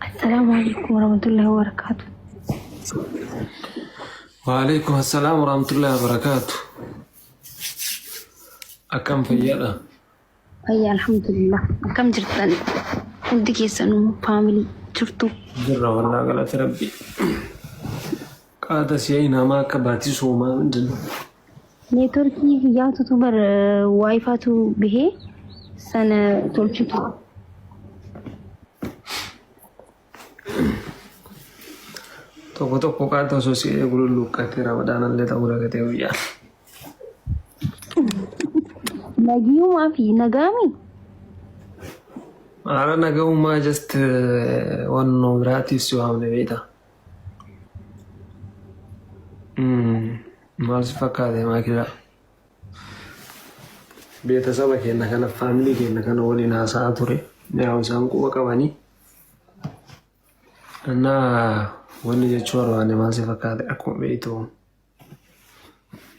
السلام عليكم ورحمة الله وبركاته. وعليكم السلام ورحمة الله وبركاته. أكم فيلا؟ هيا الحمد لله. كم جرتني؟ ودك يسألوا فاميلي شفتوا؟ جرّا والله قالت ربي. قاد سيئنا ما كباتي سوما من جنة. نيتوركي يا توتوبر واي فاتو به سنة تولشتو. Tokko kaata sosiilee gululluuqqatee ramadaan ta'uu dagatee guyyaa. Nagiyumaa fi nagaami. Haala nagahummaa just wannoo biraatiif si waamne beektaa. Maal si fakkaate maakila? Beetasaba keenya kana faamilii keenya kana waliin haasa'aa ture. Yaa isaan quba qabanii. Wanni jechuun barbaanne maal si fakkaate akkuma beektu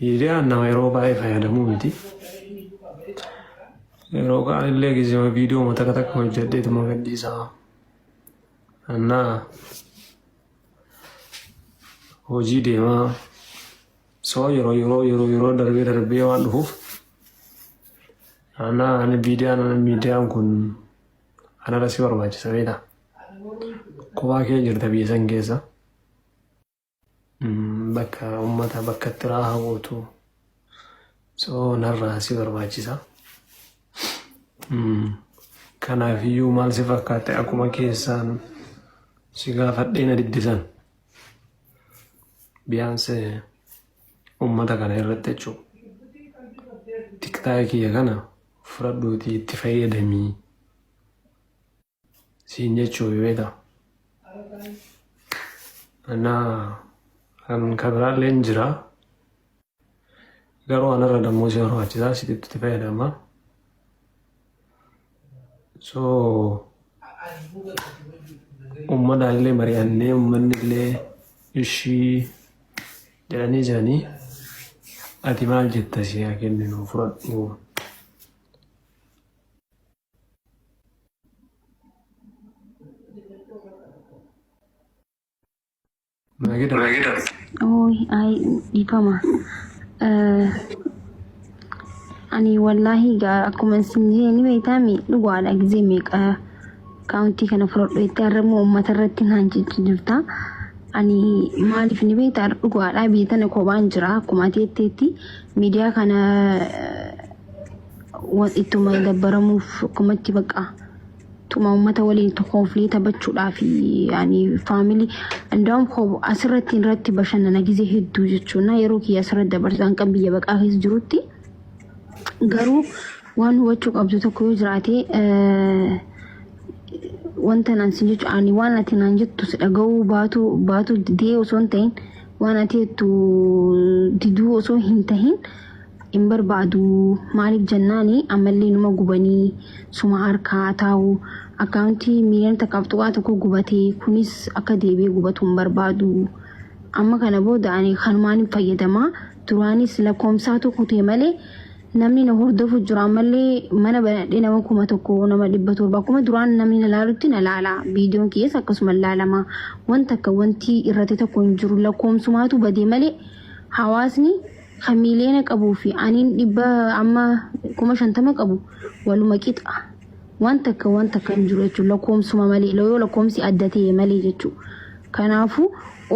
miidiyaan nama yeroo baay'ee fayyadamuu miti. Yeroo kaan illee gizima viidiyoo takka takka hojjedheetuma gadhiisaa. Hojii deemaa soo yeroo darbee waan dhufuuf miidiyaan kun anarra si barbaachisa beektaa. Kubaa kee jirta biyya san keessa bakka uummata bakka itti raahaa gootu soo narraa si barbaachisa. Kanaafiyyuu maal si fakkaate akkuma keessaan si gaafadhee na diddisan biyaanse uummata kana irratti jechuudha. Tiktaayii kiyya kana fudhadhuutii itti fayyadamii siin jechuu beektaa. Kan kabiraallee hin jira. Garuu anarra dammoo si barbaachisaa sitti fayyadama. So uummataan illee mari'annee uummanni illee ishii jedhanii jiranii ati maal jetta si haa kenninu fudhadhu. Oh, ifama. Ani wallahi akkuma sinjee beektaami dhugaadha gizee meeqa kaawuntii kana fudhadhu itti har'ammoo uummata irratti naan jechu jirta. Ani maaliif ni beektaa dhugaadha biyya tana kophaan jira akkuma teetteetti miidiyaa kana ittuma dabbaramuuf akkumatti baqa. Tuma uummata waliin konfliiktii taphachuudhaaf yani faamilii ndaam asirratti irratti bashannana gizee hedduu jechuudha yeroo kiyya asirratti dabarsan kan biyya baqaa keessa jirutti garuu waan hubachuu qabdu tokko yoo jiraate wanta naan sin jechuudha ani waan ati naan jettu si dhaga'uu baatu didee osoo hin ta'in waan ati jettu diduu osoo hin ta'in hin barbaadu maaliif jennaani ammallee numa gubanii suma harkaa taa'u akkaawuntii miiliyoona takkaaf tokko gubatee kunis akka deebi'ee gubatu hin barbaadu. Amma kana booda ani kanumaan hin fayyadamaa duraanis lakkoomsaa tokko ta'e malee namni na hordofu jira ammallee mana banadhee nama 1,000 nama 700 akkuma duraan namni na laalutti na laala viidiyoon keessa akkasuma laalama wanta akka wanti irratti tokko hin jiru lakkoomsumaatu badee malee hawaasni kan miiliyoona qabuu fi aniin 50,000 qabu waluma qixa wanta akka hin jiru jechuudha lakkoomsuma malee yoo lakkoomsi adda ta'e malee jechuudha. Kanaafuu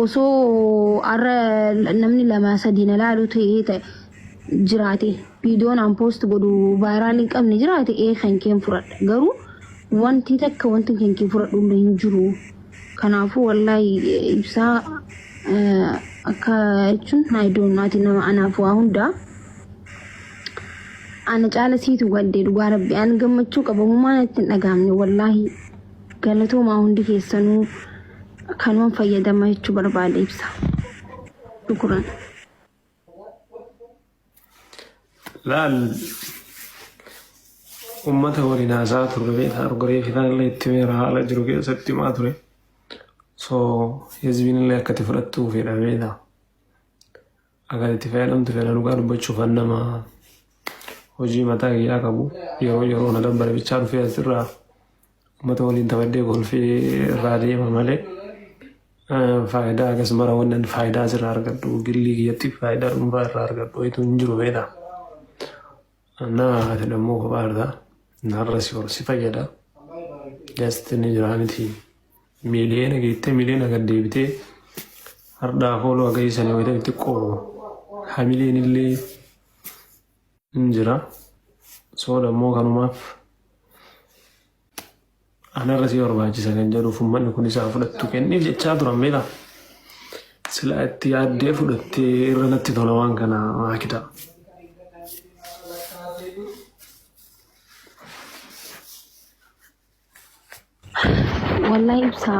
osoo har'a namni 2-3 na laalu ta'e jiraate viidiyoon aan poost godhu vaayiraal hin qabne jiraate kan keen fudhadha garuu wanti takka wanti kan keen fudhadhu hin jiru. Kanaafuu wallahi ibsaa akka jechuun naayidoon naati nama anaaf waa hundaa ana caala siitu gaddee dhugaa rabbi an gammachuu qaba humaan ittiin dhagaamne wallahi galatoomaa hundi keessanuu kanumaan fayyadama jechuu barbaada ibsa. Shukran. Laal uummata waliin haasaa turre beektaa argoree finaallee itti meera haala jiru keessatti himaa ture. So hizbiin illee akka itti fudhattuu fedha beektaa. Akka itti fayyadamtu fedha dhugaa dubbachuuf nama hojii mataa kiyyaa qabu yeroo na dabbare bichaa dhufee asirraa uummata waliin taphadhee golfii irraa deema malee faayidaa akkasuma raawwannan faayidaa asirraa argadhu gillii kiyyatti faayidaa dhuunfaa irraa argadhu wayitu hin jiru beektaa. Naa ati dammoo kophaa irraa narra si fayyada. Jastinni jiraaniti miliyoona geettee miliyoona gad deebitee hardhaaf ooluu akka isanii wayita xiqqoo hamileen illee hin jira. Soo dammoo kanumaaf anarra si barbaachisa kan jedhuuf uummanni kun isaa fudhattu kenniif jechaa turan beektaa. Silaa itti yaaddee fudhattee irra natti tola waan kana maakita. Wallahi ibsa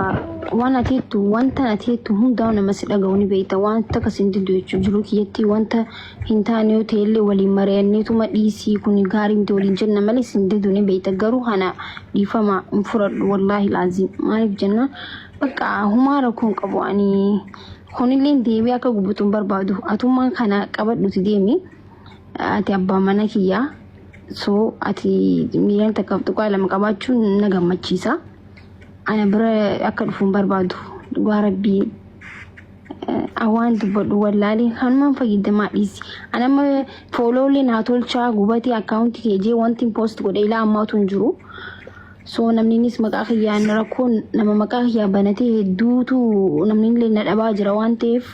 waan atiitu wanta atiitu hundaa'u nama si dhaga'u ni beekta wanta kasin diddu jechuun jiru kiyyatti wanta hin taane yoo ta'e illee waliin mari'anneetuma dhiisii kun gaarii miti waliin jenna malee sin diddu ni beekta garuu hana dhiifama hin fudhadhu wallahi laazim maaliif jenna bakka humaara kun qabu ani kunillee deebii akka gubutuun barbaadu atummaa kana qabadhuti deemi ati abbaa mana kiyyaa so ati miilaan takka tuqaa lama qabaachuun na gammachiisa. Ana bira akka dhufuun barbaadu dhugaa rabbii awaan dubbadhu wallaalee kanumaan fayyadamaa dhiisi. Ana amma fooloolee naa tolchaa gubatee akkaawuntii keejee wanti poost godhe ilaa ammaatu hin jiru. So namninis maqaa kiyyaan rakkoon nama maqaa kiyyaa banatee hedduutu namni illee na dhabaa jira waan ta'eef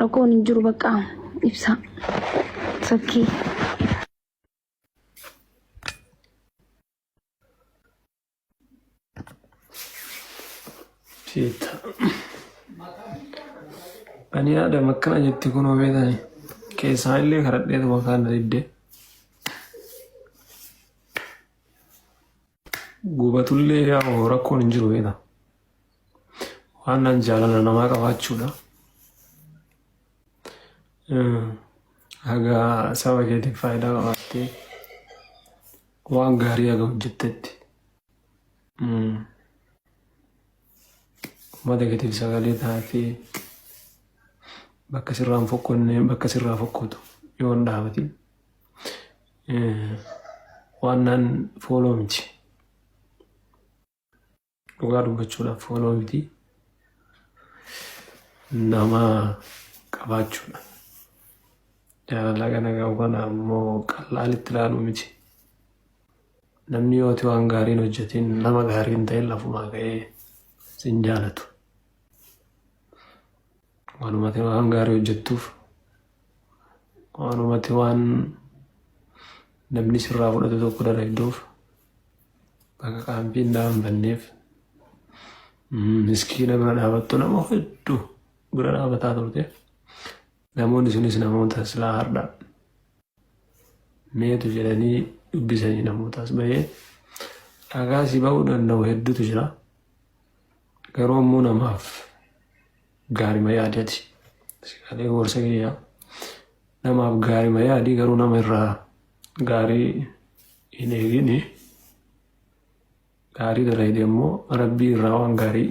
rakkoon hin jiru bakka ibsa. Sakkii. Ani yaada makkana jetti kun beekani keessaa illee karadheetu makaan didde gubatullee yaa rakkoon hin jiru beekta waan nan jaalala namaa qabaachuudha. Haga saba keetiif faayidaa qabaattee waan gaarii haga hojjettetti uummata keetiif sagalee taatee bakka sirraan fokkonne bakka sirraa fokkotu yoo hin dhaabatin waan nan fooloo miti dhugaa dubbachuudhaaf fooloo miti nama qabaachuudha. Jaalala kana qabu kana ammoo qallaalitti ilaaluu miti. Namni yooti waan gaariin hojjetin nama gaarii hin ta'in lafumaa ka'ee sin jaalatu. Waanumati waan gaarii hojjettuuf waanumati waan namni sirraa fudhatu tokko dalagduuf bakka qaampiin dhaabbanneef miskiina bira dhaabattu nama hedduu bira dhaabataa turte. Namoonni sunis namoota silaa hardhaa meetu jedhanii dubbisanii namootaas bahee dhagaa si ba'uu danda'u hedduutu jira. Garuu ammoo namaaf gaarima yaadati. Sikalee gorsa kiyyaa namaaf gaarima yaadii garuu nama irraa gaarii hin eegine gaarii dalagde immoo rabbii irraa waan gaarii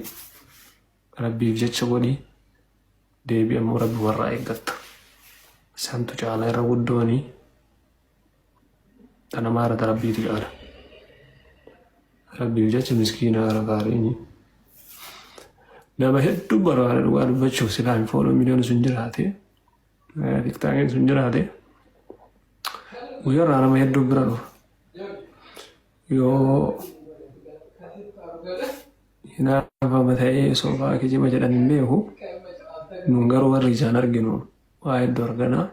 rabbiif jecha godhi deebii ammoo rabbi warraa eeggatta. Santu caalaa irra guddooni kana maarata rabbiitu caala. Rabbiif jecha miskiina gara gaariini. Nama hedduu barbaada dhugaa dubbachuuf silaa hin fooloo miliyoona sun jiraate tiktaakeen sun jiraate guyyaarraa nama hedduu bira dhufa. Yoo hinaafama ta'ee soofaa kijima jedhan hin beeku nun garuu warri ijaan arginu waa hedduu arganaa.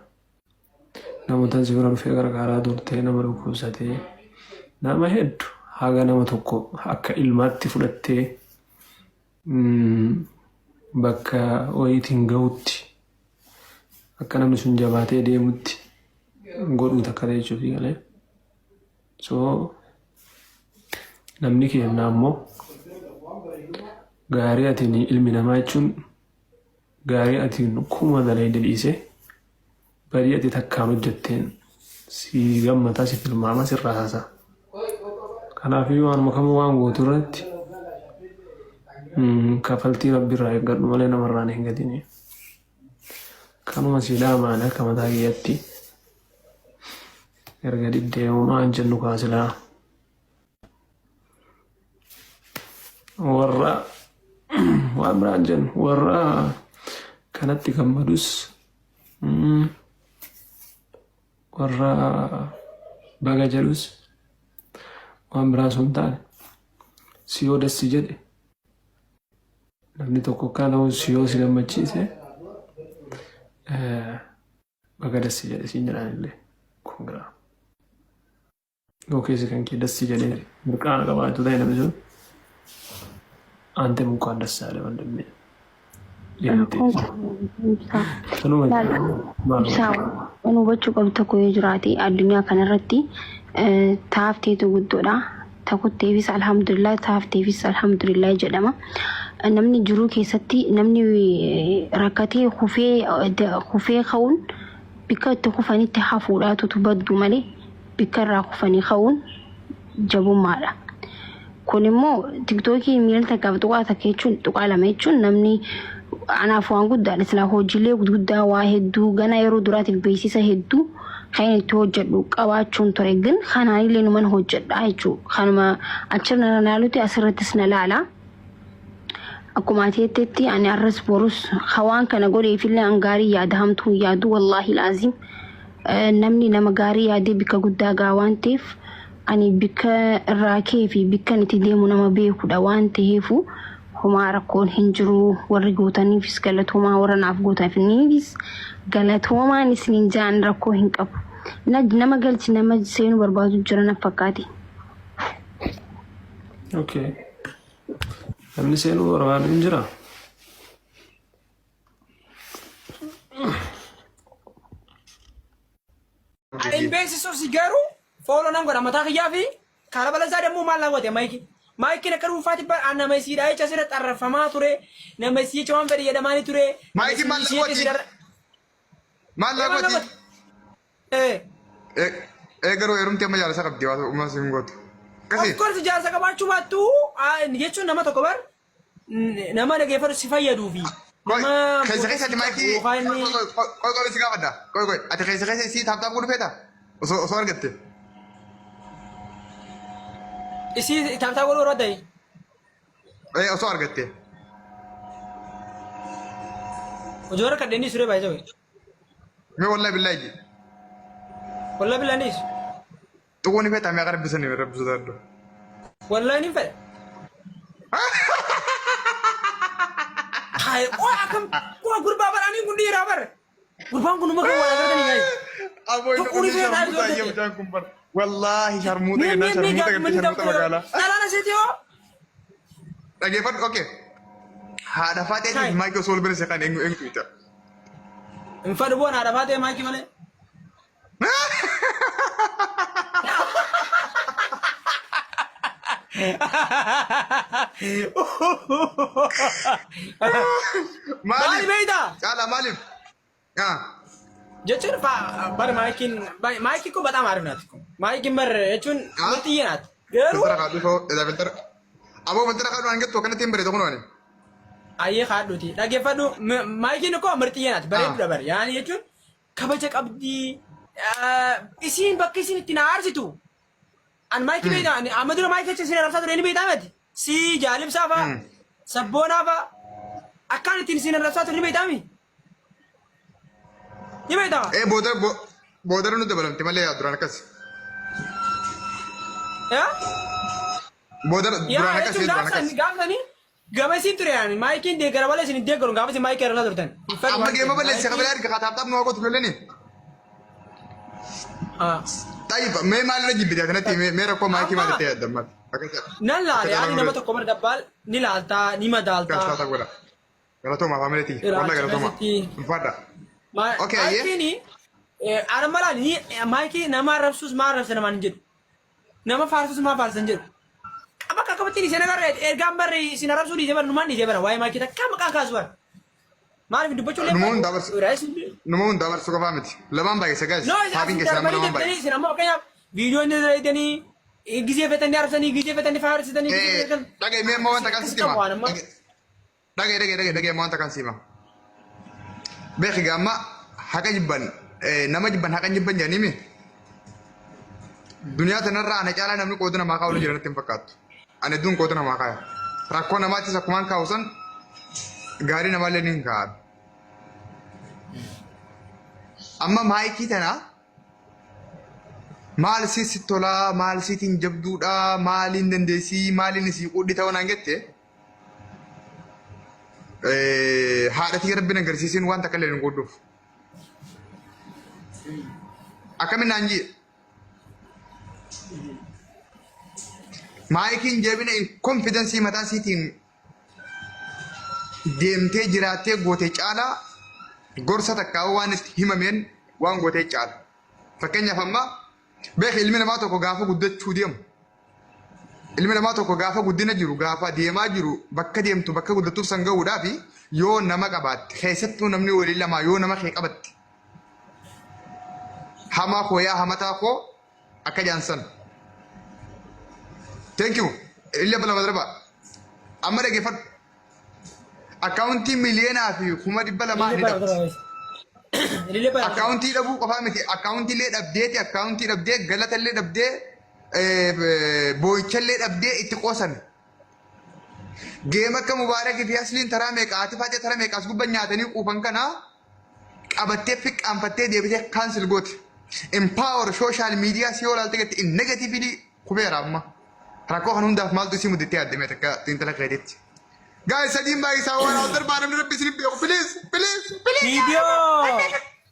Namootaan si bira dhufee gargaaraa turtee nama dhukkubsatee nama hedduu haga nama tokko akka ilmaatti fudhattee bakka wayiitiin ga'utti akka namni sun jabaatee deemutti godhuu takka jechuufi galee. So namni keenya ammoo gaarii atiin ilmi namaa jechuun gaarii atiin kuma dalagde dhiisee badii ati takkaan hojjetteen si gammataa si tilmaama sirraa haasa'a. Kanaafuu waanuma kamuu waan gootu irratti kafaltii rabbiirraa eeggadhu malee namarraa hin eeggatini. Kanuma silaa maali akka mataa kiyyaatti erga diddeemumaa hin jennu kaasilaa warra waan biraan jennu warra kanatti gammadus warra baga jedhus waan biraa sun taane si yoo dassi jedhe namni tokko kana si yoo si gammachiise baga dassi jedhe siin jedhaan illee kun biraa yoo keessa kan kee dassi jedhee mirqaana qabaatu ta'e namni sun ante mukaan dassaale wandamne waan hubachuu qabdu tokko yoo jiraate addunyaa kanarratti taafteetu guddoodha. Takutteefis alhamdulillah taafteefis alhamdulillah jedhama. Namni jiruu keessatti namni rakkatee kufee ka'uun bikka itti kufanitti hafuudhaatu baddu malee bikka irraa kufanii ka'uun jabummaadha. Kun immoo tiktookii miila takkaaf tuqaa takka jechuun tuqaa lama jechuun namni anaaf waan guddaadha. Silaa hojiilee guddaa waa hedduu gana yeroo duraatiif beeksisa hedduu kan itti hojjedhu qabaachuun ture gin kanaanillee numan hojjedha jechuudha. Kanuma achirra nalaalutti asirrattis na laala. Akkuma ateettetti ani arras borus hawaan kana godheefillee an gaarii yaada hamtuu yaadu wallaahi laazim namni nama gaarii yaadee bikka guddaa gaa waan ta'eef ani bikka irraa kee fi bikka itti deemu nama beekudha waan ta'eefu homaa rakkoon hin jiru. Warri gootaniifis galatoomaa warra naaf gootaniifis galatoomaan isiniin jaan rakkoo hin qabu. Nama galchi nama seenuu barbaadu jira na fakkaate. Okay. Namni seenuu barbaadu hin jira. Ani beeksisuuf si garuu fooloo nan godha mataa kiyyaa fi karaa balasaa deemuu maal laawwate maayikii. Maayikiin akka dhuunfaatti nama isiidhaa jecha asirra xarrafamaa ture. Nama isii jecha waan fedhe jedhamaanii ture. Maayikiin maal laawwati? Maal laawwati? Garuu heerumti amma jaalasa qabdi waan uumas hin gootu. Of course jaalasa qabaachuu baattu jechuun nama tokko bar nama dhageeffatu si fayyaduufi. Keessa keessatti maayikii qoy si gaafadha. Qoy ati keessa isii taaptaaf godhu feeta osoo argatte. Isi taaptaa godhu irra ta'e. Osoo argatte. Hojii warra kadheenii suree baay'ee ta'e. Mee wallahi billahi. Wallahi billahi. Tuquu ni feetaa mee akka rabbisanii rabbisuu taaddu. Wallahi ni fedha. Hai, akkam gurbaa baraanii kun dhiiraa bara. Gurbaan kun maka waan agartanii gaayi. Aboo inni kun sharmuuta ayyee mucaan kun bara. Wallahi sharmuuta kennaa sharmuuta magaalaa. Alaana seeti hoo? Dhageeffadhu okay. Haadha faateetiif maayikii osoo ol bira seeqaan eenyu ita. Hin fadhu boon haadha faatee maayikii malee. Maaliif beeyta? Caala maaliif? Jechuun bar maayikiin kun bataam aarif naati kun. Maayikiin bar jechuun murtiyyee naati. Garuu. Filtara kaadhu foo filtara. Aboo filtara kaadhu hangattu akkanatti hin bareedu kun waani. Ayyee kaadhuuti. Dhageeffadhu maayikiin kun murtiyyee naati bareeddudha bar. Yaani jechuun kabaja qabdii. Isiin bakka isiin itti na aarsitu. An maayikii beeyta amma dura maayikii jecha isin arrabsaa ture ni beeytaa miti. Si jaalibsaa fa'a sabboonaa fa'a akkaan ittiin isin arrabsaa ture ni beeytaa mi? Ni beeytaa? Boodara nu dabalamte malee duraan akkas. Boodara duraan akkas duraan akkas. Gaafsanii gama isiin ture yaani maayikiin deeggara malee isin deeggaruun gaafa isin maayikii arrabsaa turtan. Amma geema balleesse qabalee arga kataaptaaf nu haqootu loleni. طيب ما نجي بدايتنا ما ركوا معك ما تتي الدمات نلا يعني لما تقوم الدبال نلالتا نيما دالتا كاستا تقولا قالتو ما عملتي والله قالتو ما مفادا اوكي مايكي انا مالا ني مايكي نما رفسوس ما رفس نما نجد نما فارسوس ما فارس نجد اما كاكبتي سينا غير ارغامبر سينا رفسو دي جبر نمان دي جبر واي مايكي تا كم كاسور ما عارف دبچو لي نمون دابر سوق فهمتي لبان باي سغاز هابين كسام لبان باي سينا ما كان فيديو ندريتني غيزي فتني عرفتني غيزي فتني فارستني دغاي مي مو انت كان سيما دغاي مو انت كان سيما بخي غاما حاجه جبن نما جبن حاجه جبن جاني مي دنيا تنرا انا قالا نمن قودنا ما قاول جرن تم فقات انا دون قودنا ما قايا rakkoo namaattis akkumaan kaa'usan gaarii namaallee ni kaa'an. Amma maayikii tana maal sitti tolaa maal sittiin jabduudhaa maaliin dandeessii maaliin isii qudhi ta'uu naan jette haadhatii rabbiin agarsiisin waan takka illee hin godhuuf. Akkamiin naan jii maayikiin jabina konfidensii mataa isiitiin deemtee jiraattee gootee caalaa gorsa takkaa waan itti himameen waan gootee caala. Fakkeenyaaf amma beeki ilmi namaa tokko gaafa guddachuu deemu. Ilmi namaa tokko gaafa guddina jiru gaafa deemaa jiru bakka deemtu bakka guddattuuf san gahuudhaaf yoo nama qabaatte keessattuu namni waliin lamaa yoo nama kee qabatte hamaa koo yaa hamataa koo akka jaansan. Thank you. Illee bala madarba. Amma dhaggeeffadhu. Akkaawuntii miliyoonaa fi kuma dhibba lamaa ni dhabdi. Akkaawuntii dhabuu qofaa miti. Akkaawuntii illee dhabdeeti. Akkaawuntii dhabdee galata illee dhabdee boo'icha illee dhabdee itti qoosan. Geema akka mubaarakii fi asliin taraa meeqa ati faatee taraa meeqaas gubban nyaatanii quufan kana qabattee fiqqaanfattee deebitee kaansil gooti. Empower social media si olaaltee gatti in negatively kubeera amma. Rakkoo kan hundaaf maaltu isii mudattee addamee takka xiinxala keeteetti. Guys, sadiin baay'ee isaa waan awwaal barbaadamne rabbi isin beeku. Please. Video.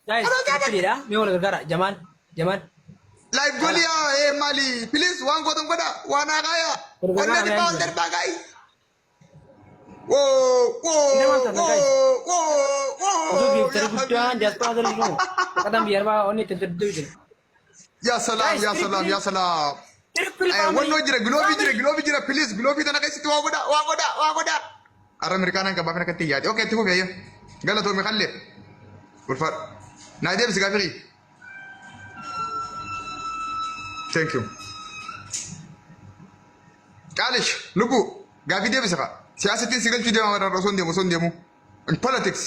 Guys, please me wala gargara. Jamal. Live golia mali. Please waan gootan godha. Waan haqaya. Wanna di bawal darba guys. Ya salam. Wanno jira gloobi jira please gloobi tana keessatti waa godha. Arra Amerikaanaan qabaaf na katti yaade. Okay, itti fufee galatoo mi khalle. Ulfaadha. Naa deebisi gaafii. Thank you. Qaalish lubu gaafii deebisa fa. Siyaasattiin si galchuu deema warra osoo hin deemu. In politics.